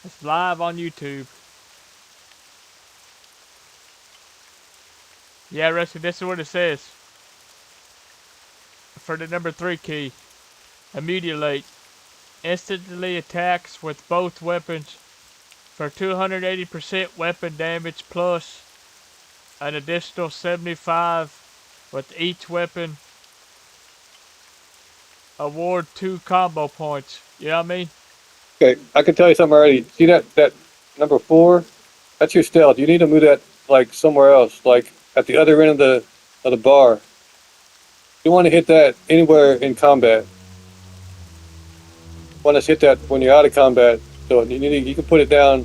It's live on YouTube. Yeah, Rusty, this is what it says. For the number 3 key. Immediate. Instantly attacks with both weapons for 280% weapon damage plus an additional 75 with each weapon. Award 2 combo points. You know what I mean? Okay, I can tell you something already. See that number 4? That's your stealth. You need to move that like somewhere else, like at the other end of the bar. You want to hit that anywhere in combat. You want to hit that when you're out of combat. So you can put it down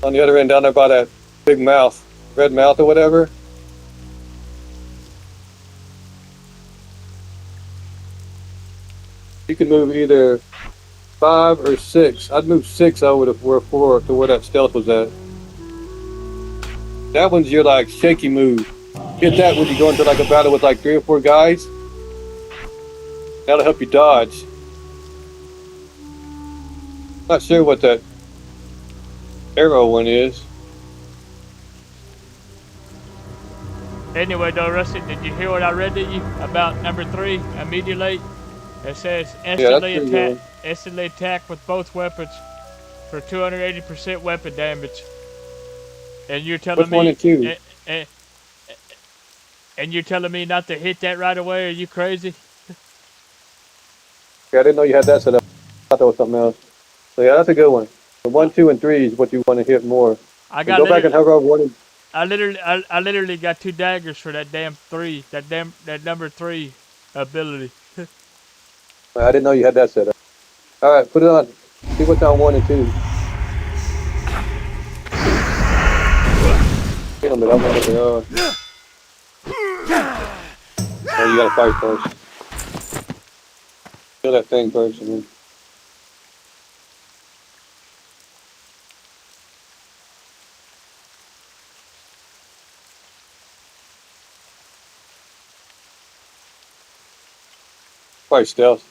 on the other end, down there by that big mouth, red mouth or whatever. You can move either 5 or 6. I'd move 6 over to where 4 to where that stealth was at. That one's your like shaky move. Hit that when you go into like a battle with like 3 or 4 guys. That'll help you dodge. Not sure what that arrow one is. Anyway, though, Rusty, did you hear what I read to you about number 3? Immediate. It says Yeah, that's pretty good. instantly attack with both weapons for 280% weapon damage. And you're telling Which one me and 2? and you're telling me not to hit that right away? Are you crazy? Yeah, I didn't know you had that set up. I thought that was something else. So yeah, that's a good one. The 1, 2, and 3 is what you want to hit more. I And got go back and hover over 1 and I literally got 2 daggers for that damn 3. That number 3 ability. I didn't know you had that set up. All right, put it on. See what's on 1 and 2. Hit them, but I'm not gonna. Oh, you gotta fight first. Kill that thing first, and then. Probably stealth.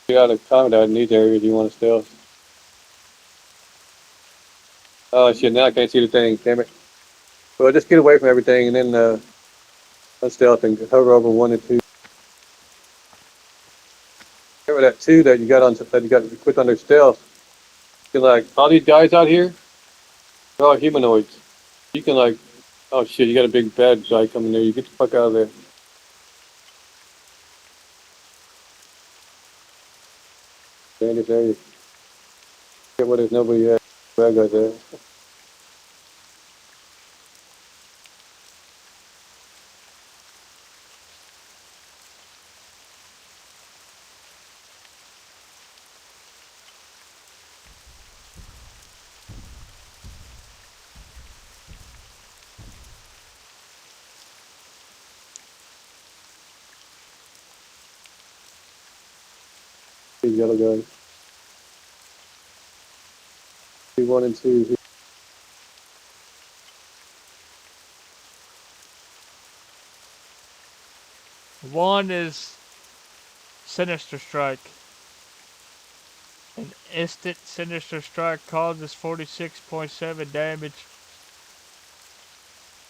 You gotta combat in these areas. You want to stealth. Oh shit! Now I can't see the thing. Damn it. Well, just get away from everything, and then let's stealth and hover over 1 and 2. Remember that 2 that you got equipped under stealth. You can like all these guys out here. They're all humanoids. You can like, oh shit! You got a big bad guy coming there. You get the fuck out of there. Stay in this area. Get where there's nobody at. Bad guys there. These yellow guys. 1 and 2. 1 is Sinister Strike. An instant Sinister Strike causes 46.7 damage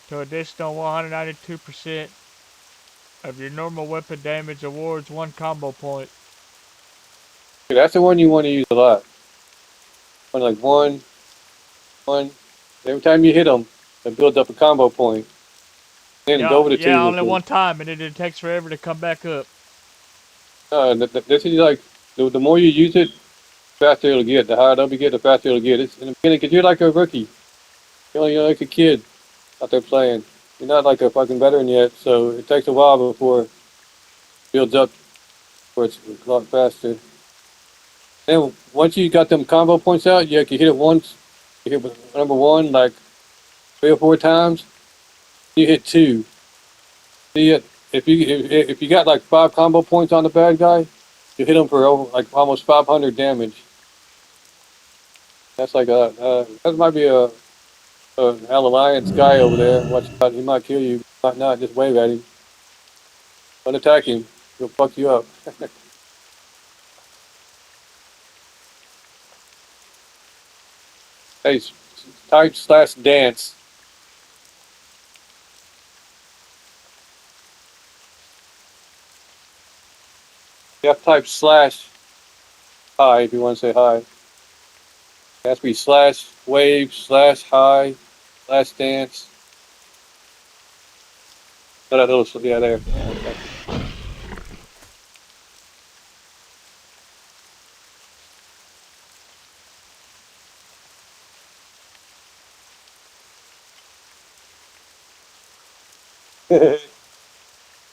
to additional 192% of your normal weapon damage. Awards 1 combo point. That's the one you want to use a lot. One like 1. Every time you hit them, it builds up a combo point. Then go over to 2. Yeah, only one time, and it takes forever to come back up. This is like, the more you use it, the faster it'll get. The higher up you get, the faster it'll get. It's in the beginning, because you're like a rookie. You're like a kid out there playing. You're not like a fucking veteran yet, so it takes a while before it builds up where it's a lot faster. Then once you got them combo points out, you can hit it once. You hit with number 1 like 3 or 4 times. You hit 2. See it? If you got like 5 combo points on the bad guy, you hit him for like almost 500 damage. That's like that might be a Alliance guy over there. Watch out, he might kill you. Might not. Just wave at him. Don't attack him. He'll fuck you up. Hey, type slash dance. You have to type slash hi if you want to say hi. It has to be slash wave slash hi slash dance. Oh, that little, yeah, there. Okay.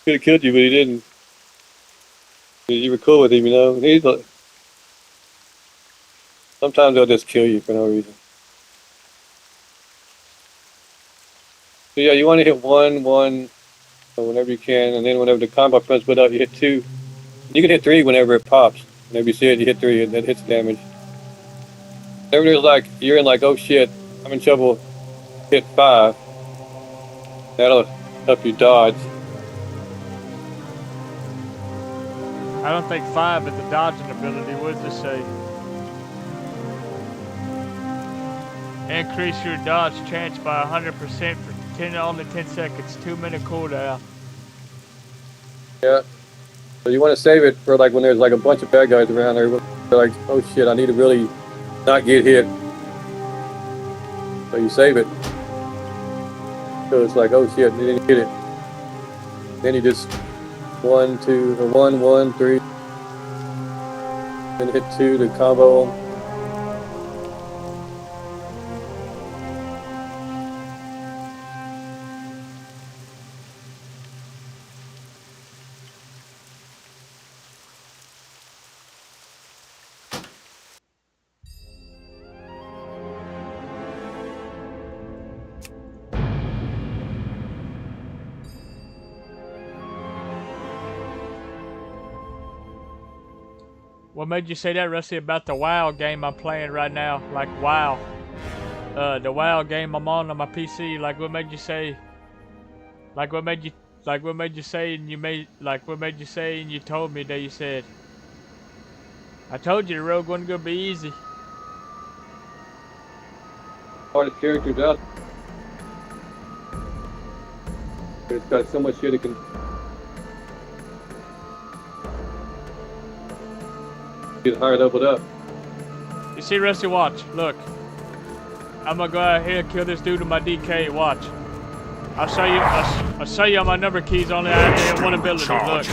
Could have killed you, but he didn't. You were cool with him, you know. He's like, sometimes they'll just kill you for no reason. So yeah, you want to hit one, whenever you can, and then whenever the combo points put up, you hit 2. You can hit 3 whenever it pops. Whenever you see it, you hit 3, and that hits damage. Whenever there's like, you're in like, oh shit, I'm in trouble, hit 5. That'll help you dodge. I don't think 5 is the dodging ability. What does it say? Increase your dodge chance by 100% for only 10 seconds. 2-minute cooldown. Yeah. So you want to save it for like when there's like a bunch of bad guys around there. They're like, oh shit, I need to really not get hit. So you save it. So it's like, oh shit, you didn't get it. Then you just 1, 2, or 1, 1, 3. Then hit 2 to combo them. What made you say that, Rusty, about the WoW game I'm playing right now? Like WoW. The WoW game I'm on my PC. Like what made you say? Like what made you say and what made you say and you told me that you said? I told you the road wasn't gonna be easy. Hardest characters out. It's got so much shit it can get higher leveled up. You see, Rusty, watch. Look. I'm gonna go out here and kill this dude with my DK. Watch. I'll show you. I'll show you on my number keys. Only I have one ability. Look.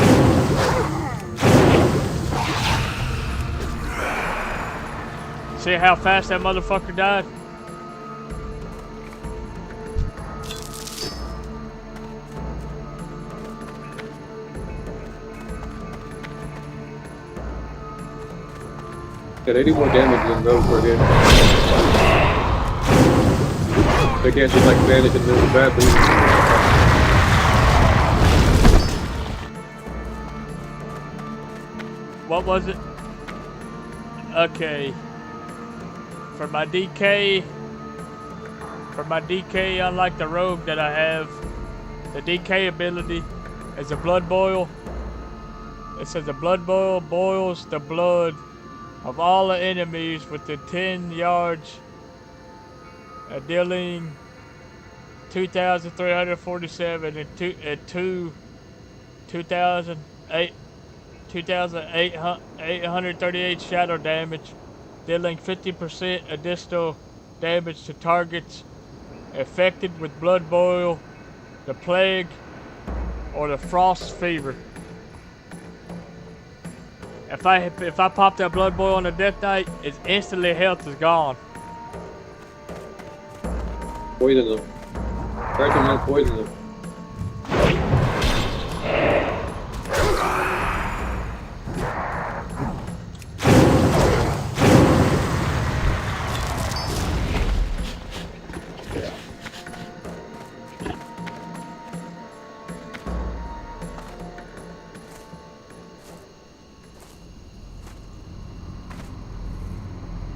See how fast that motherfucker died? Got 80 more damage than those per hit. They can't just like vanish and move badly. What was it? Okay. For my DK, unlike the rogue that I have, the DK ability is a blood boil. It says a blood boil boils the blood of all the enemies within 10 yards, dealing 2,347 and 2,838 shadow damage, dealing 50% additional damage to targets affected with blood boil, the plague, or the frost fever. If I pop that blood boil on the death knight, it's instantly health is gone. Poison them. Try to not poison them.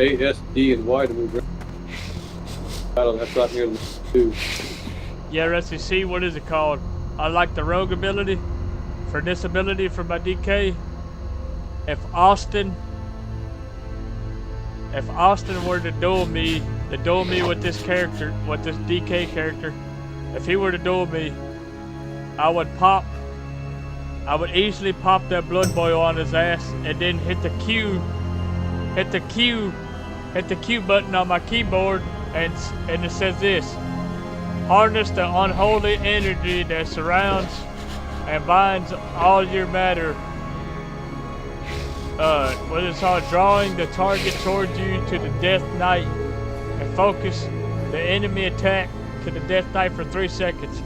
A, S, D, and Y to move around. battle. That's right near the two. Yeah, Rusty, see, what is it called? I like the rogue ability. For this ability for my DK, if Austin were to duel me with this character, with this DK character, if he were to duel me, I would easily pop that blood boil on his ass and then hit the Q button on my keyboard, and it says this: harness the unholy energy that surrounds and binds all your matter. What it's called, drawing the target towards you to the Death Knight, and focus the enemy attack to the Death Knight for 3 seconds.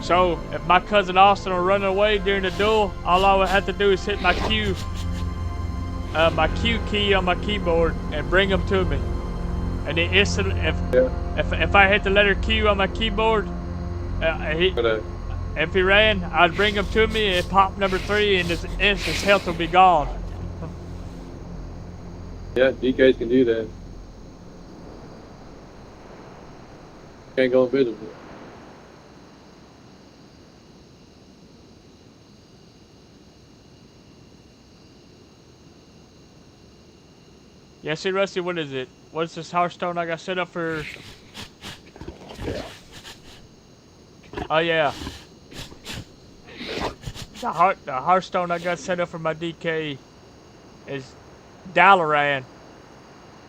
So if my cousin Austin will run away during the duel, all I would have to do is hit my Q key on my keyboard and bring him to me. And then instantly, if I hit the letter Q on my keyboard, if he ran, I'd bring him to me and pop number 3, and his health will be gone. Yeah, DKs can do that. Can't go invisible. Yeah, see, Rusty, what is it? What's this Hearthstone I got set up for? Oh yeah. The Hearthstone I got set up for my DK is Dalaran.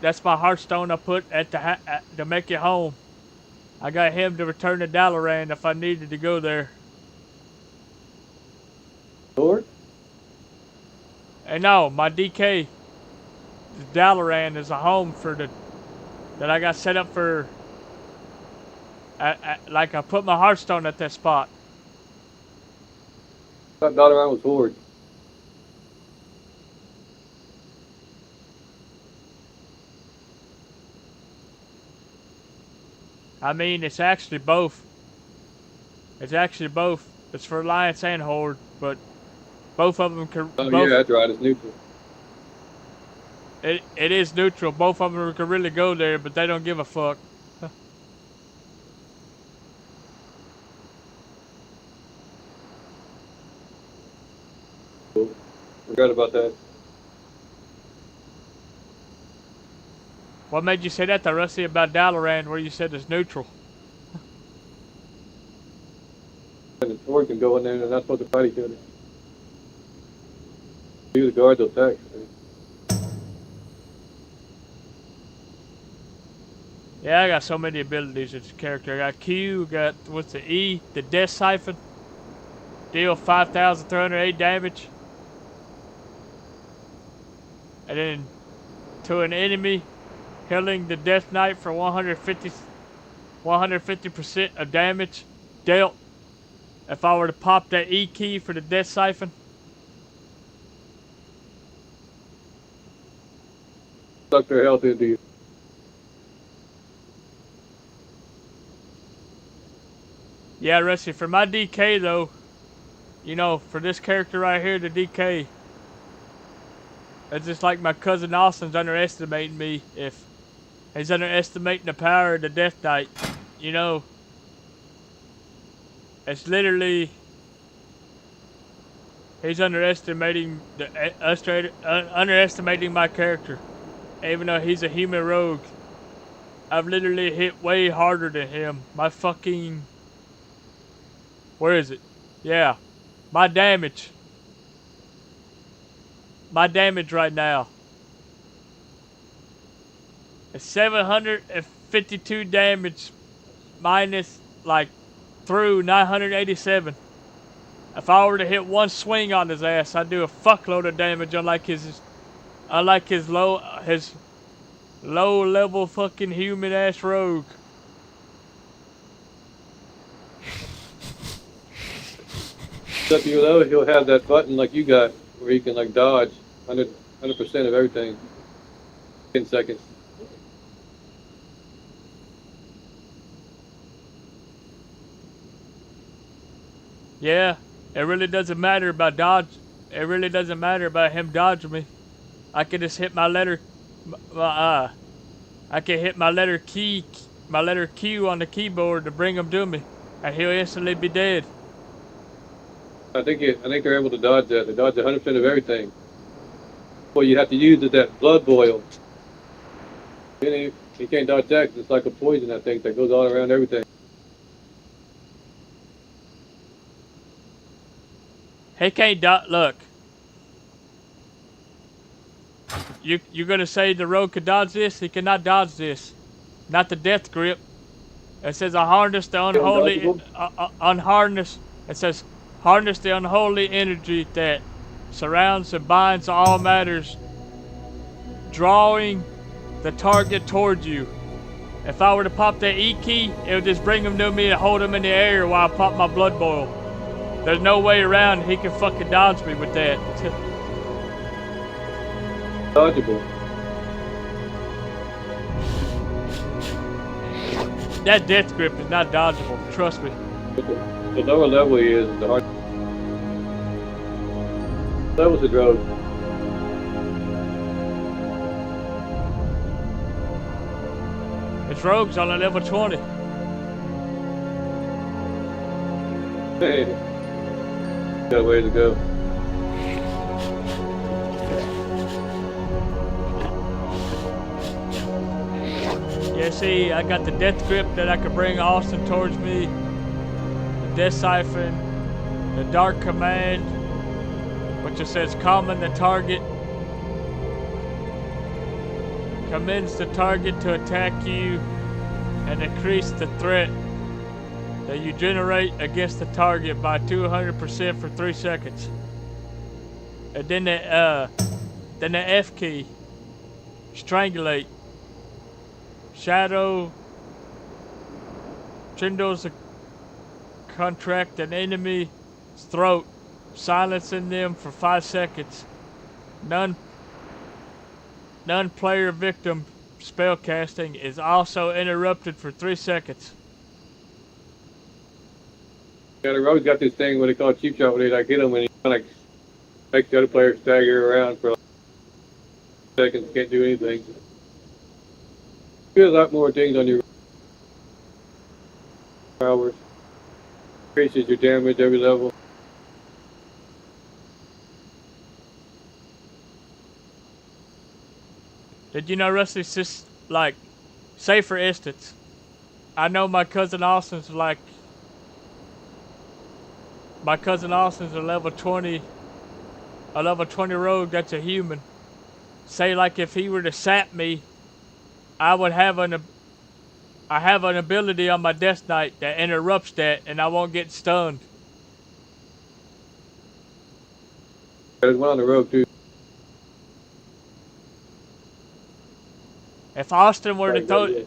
That's my Hearthstone I put at to make it home. I got him to return to Dalaran if I needed to go there. Lord? And no, my DK, Dalaran, is a home for that I got set up for. Like I put my Hearthstone at that spot. I thought Dalaran was Horde. I mean, it's actually both. It's actually both. It's for Alliance and Horde, but both of them can. Oh yeah, that's right. It's neutral. It is neutral. Both of them can really go there, but they don't give a fuck. Cool. Forgot about that. What made you say that, though, Rusty, about Dalaran, where you said it's neutral? And the Horde can go in there and they're not supposed to fight each other. Do the guard, they'll attack. Yeah, I got so many abilities with this character. I got Q, got, what's the E? The Death Siphon. Deal 5,308 damage. And then to an enemy, healing the Death Knight for 150% of damage dealt. If I were to pop that E key for the Death Siphon. Suck their health into you. Yeah, Rusty, for my DK though, you know, for this character right here, the DK, it's just like my cousin Austin's underestimating me. If he's underestimating the power of the Death Knight, you know, it's literally, he's underestimating underestimating my character, even though he's a human rogue. I've literally hit way harder than him. My fucking, where is it? Yeah, my damage right now is 752 damage minus like through 987. If I were to hit one swing on his ass, I'd do a fuckload of damage, unlike his low level fucking human ass rogue. Except you know, he'll have that button like you got, where he can like dodge 100% of everything. 10 seconds. Yeah, it really doesn't matter about dodge. It really doesn't matter about him dodging me. I can just hit my letter, I can hit my letter key, my letter Q on the keyboard to bring him to me, and he'll instantly be dead. I think they're able to dodge that. They dodge 100% of everything. What you have to use is that blood boil. You can't dodge that 'cause it's like a poison, I think, that goes all around everything. He can't look. You're gonna say the rogue could dodge this? He cannot dodge this. Not the death grip. It says I harness the unholy, unharness. It says harness the unholy energy that surrounds and binds all matters, drawing the target towards you. If I were to pop that E key, it would just bring him to me and hold him in the air while I pop my blood boil. There's no way around. He can fucking dodge me with that. Dodgeable. That death grip is not dodgeable. Trust me. But the lower level he is, the hard level's a rogue. His rogue's on a level 20. Hey, got a way to go. Yeah, see, I got the death grip that I could bring Austin towards me. The death siphon. The dark command, which it says common the target. Commends the target to attack you and increase the threat that you generate against the target by 200% for 3 seconds. And then the F key, strangulate. Shadow trindles contract an enemy's throat, silencing them for 5 seconds. Non-player victim spellcasting is also interrupted for 3 seconds. Yeah, the rogue's got this thing what they call cheap shot, where they like hit him and he kind of like makes the other player stagger around for like seconds, can't do anything. You get a lot more things on your powers. Increases your damage every level. Did you know, Rusty, it's just like, say for instance, I know my cousin Austin's like, my cousin Austin's a level 20 rogue that's a human. Say like if he were to sap me, I have an ability on my Death Knight that interrupts that and I won't get stunned. There's one on the rogue too. If Austin were to throw,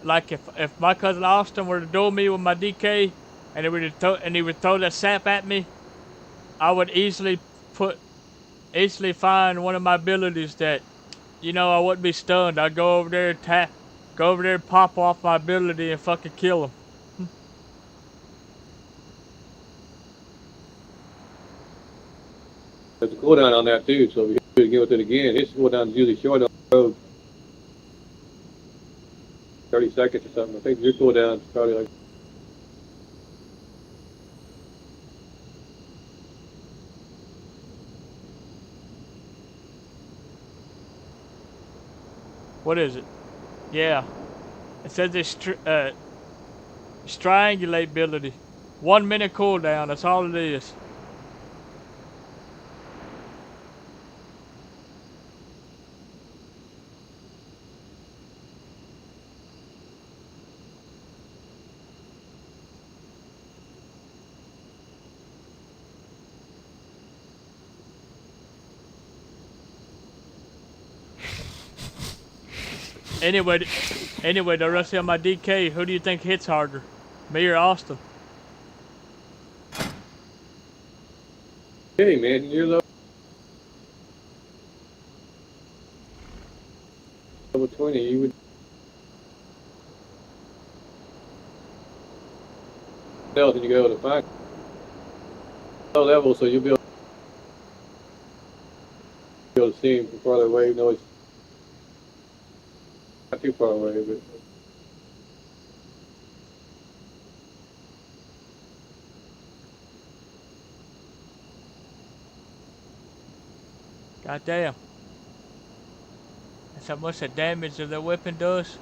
like if my cousin Austin were to duel me with my DK and he would throw that sap at me, I would easily find one of my abilities that, you know, I wouldn't be stunned. I'd go over there and pop off my ability and fucking kill him. There's a cooldown on that too, so we can get with it again. His cooldown is usually short on the rogue. 30 seconds or something. I think your cooldown is probably like. What is it? Yeah. It says it's strangulate ability. 1 minute cooldown, that's all it is. Anyway, the rest of my DK, who do you think hits harder? Me or Austin? Hey man, you're level 20. You would tell and you go to find low level, so you'll be able to see him from farther away. No, it's not too far away, but God damn. That's how much the damage of the weapon does.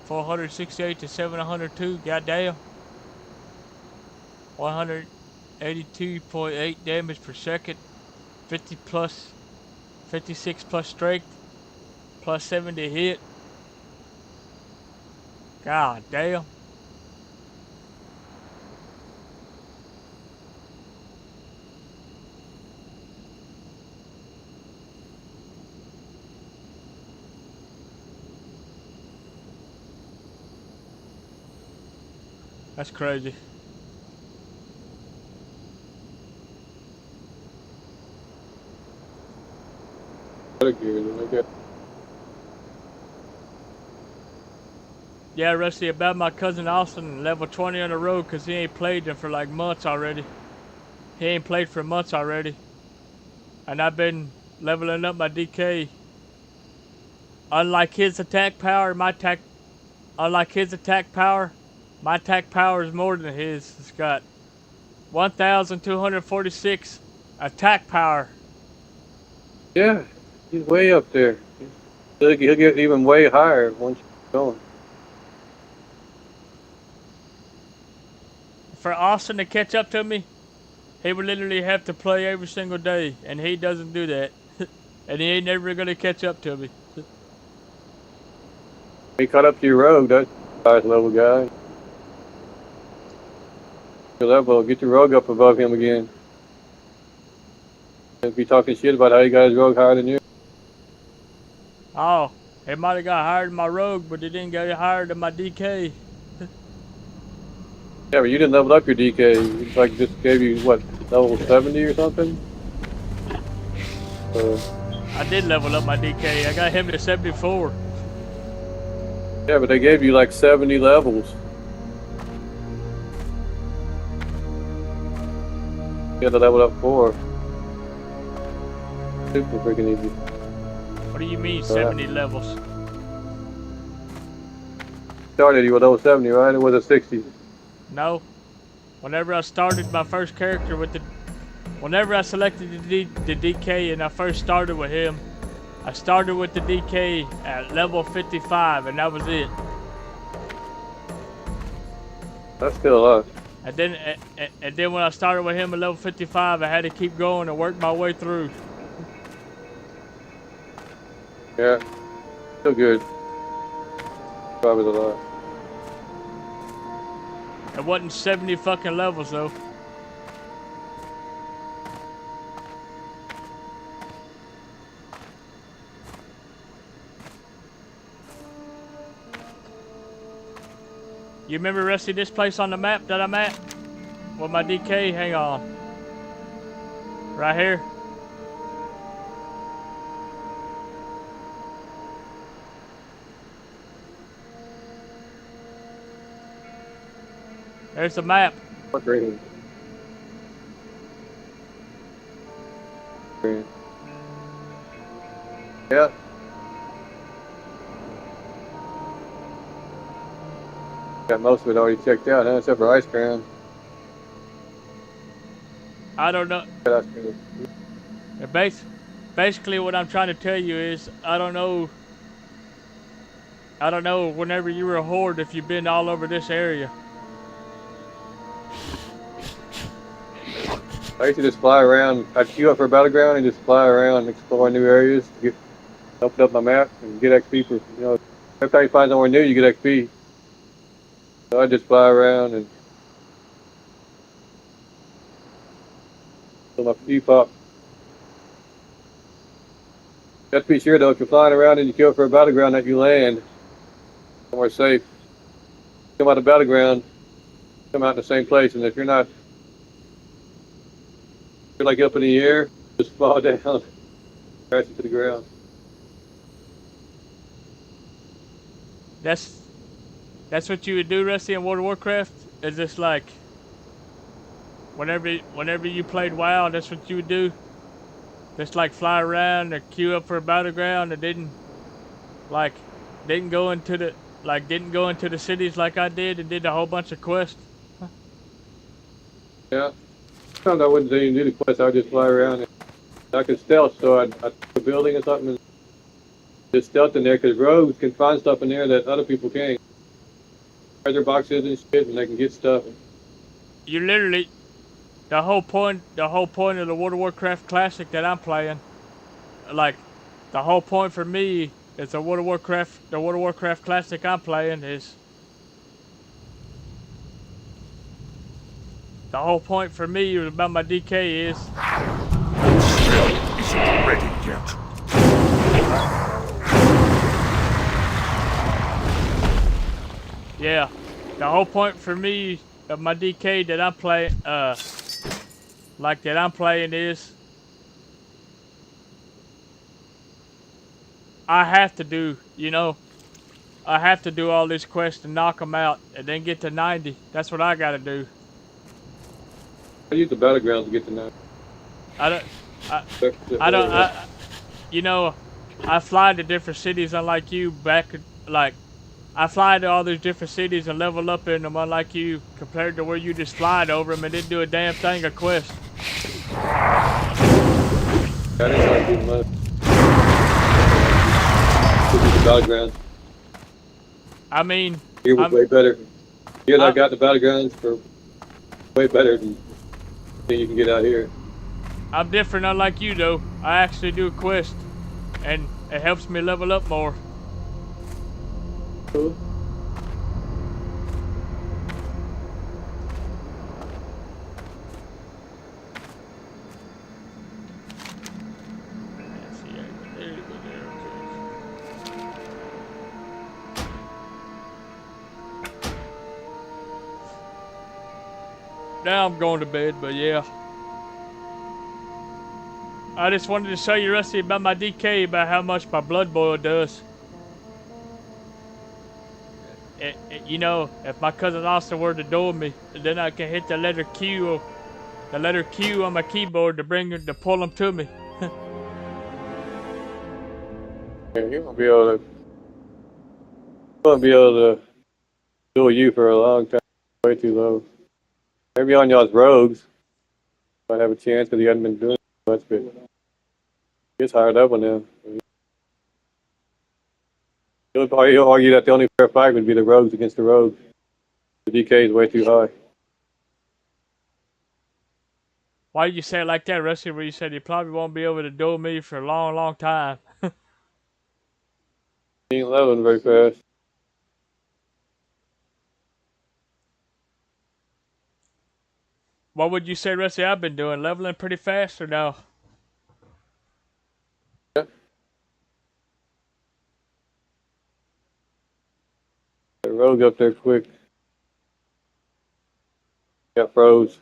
468 to 702. God damn. 182.8 damage per second. 50 plus, 56 plus strength. Plus 70 hit. God damn. That's crazy. Yeah, Rusty, about my cousin Austin, level 20 on the road, cause he ain't played them for like months already. He ain't played for months already. And I've been leveling up my DK. Unlike his attack power, my attack power is more than his. It's got 1,246 attack power. Yeah, he's way up there. He'll get even way higher once you're going. For Austin to catch up to me, he would literally have to play every single day, and he doesn't do that. And he ain't never gonna catch up to me. He caught up to your rogue, that's a highest level guy. Your level, get your rogue up above him again. He'll be talking shit about how you got his rogue higher than you. Oh, he might have got higher than my rogue, but he didn't get higher than my DK. Yeah, but you didn't level up your DK. It's like just gave you, what, level 70 or something? I did level up my DK. I got him to 74. Yeah, but they gave you like 70 levels. You had to level up 4. Super freaking easy. What do you mean 70 levels? Started you with level 70, right? Or was it 60? No. Whenever I started my first character with whenever I selected the DK and I first started with him, I started with the DK at level 55 and that was it. That's still a lot. And then when I started with him at level 55, I had to keep going and work my way through. Yeah, still good. Probably a lot. It wasn't 70 fucking levels though. You remember, Rusty, this place on the map that I'm at? With my DK? Hang on. Right here. There's the map. What green? Green. Yeah. Got most of it already checked out, huh? Except for Ice Crown. I don't know. Yeah, that's good. Basically, what I'm trying to tell you is, I don't know whenever you were a horde if you've been all over this area. I used to just fly around. I'd queue up for a battleground and just fly around and explore new areas to get open up my map and get XP for, every time you find somewhere new, you get XP. So I just fly around and fill my few pop. You have to be sure though, if you're flying around and you queue up for a battleground that you land somewhere safe. Come out of the battleground, come out in the same place, and if you're not, you're like up in the air, just fall down, crash into the ground. That's what you would do, Rusty, in World of Warcraft? Is this like whenever you played WoW, that's what you would do? Just like fly around or queue up for a battleground and didn't go into the cities like I did and did a whole bunch of quests? Yeah. Sometimes I wouldn't even do the quest, I would just fly around and I could stealth, so I'd take a building or something and just stealth in there, because rogues can find stuff in there that other people can't. Treasure boxes and shit, and they can get stuff. You literally, the whole point of the World of Warcraft Classic that I'm playing, like, the whole point for me is the World of Warcraft Classic I'm playing is, the whole point for me about my DK is, Isn't ready yet. yeah, the whole point for me of my DK that I'm playing, that I'm playing is, I have to do, I have to do all these quests and knock them out and then get to 90. That's what I gotta do. I use the battlegrounds to get to know. I don't, I fly to different cities unlike you I fly to all these different cities and level up in them unlike you compared to where you just fly over them and didn't do a damn thing of quest. I didn't like doing much. The battlegrounds. I mean, Here was way better. Here I got the battlegrounds for way better than you can get out here. I'm different unlike you though. I actually do a quest and it helps me level up more. Cool. Now I'm going to bed, but yeah. I just wanted to show you, Rusty, about my DK, about how much my blood boil does. If my cousin Austin were to duel me, then I can hit the letter Q on my keyboard to pull him to me. Yeah, you won't be able to duel you for a long time. Way too low. Maybe on y'all's rogues might have a chance because he hadn't been doing much, but he's hired up on them. You'll argue that the only fair fight would be the rogues against the rogues. The DK is way too high. Why did you say it like that, Rusty, where you said you probably won't be able to duel me for a long, long time? He ain't leveling very fast. What would you say, Rusty, I've been doing? Leveling pretty fast or no? Yeah. The rogue up there quick. Got froze.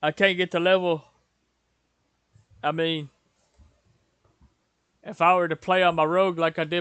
I can't get the level. I mean, if I were to play on my rogue like I did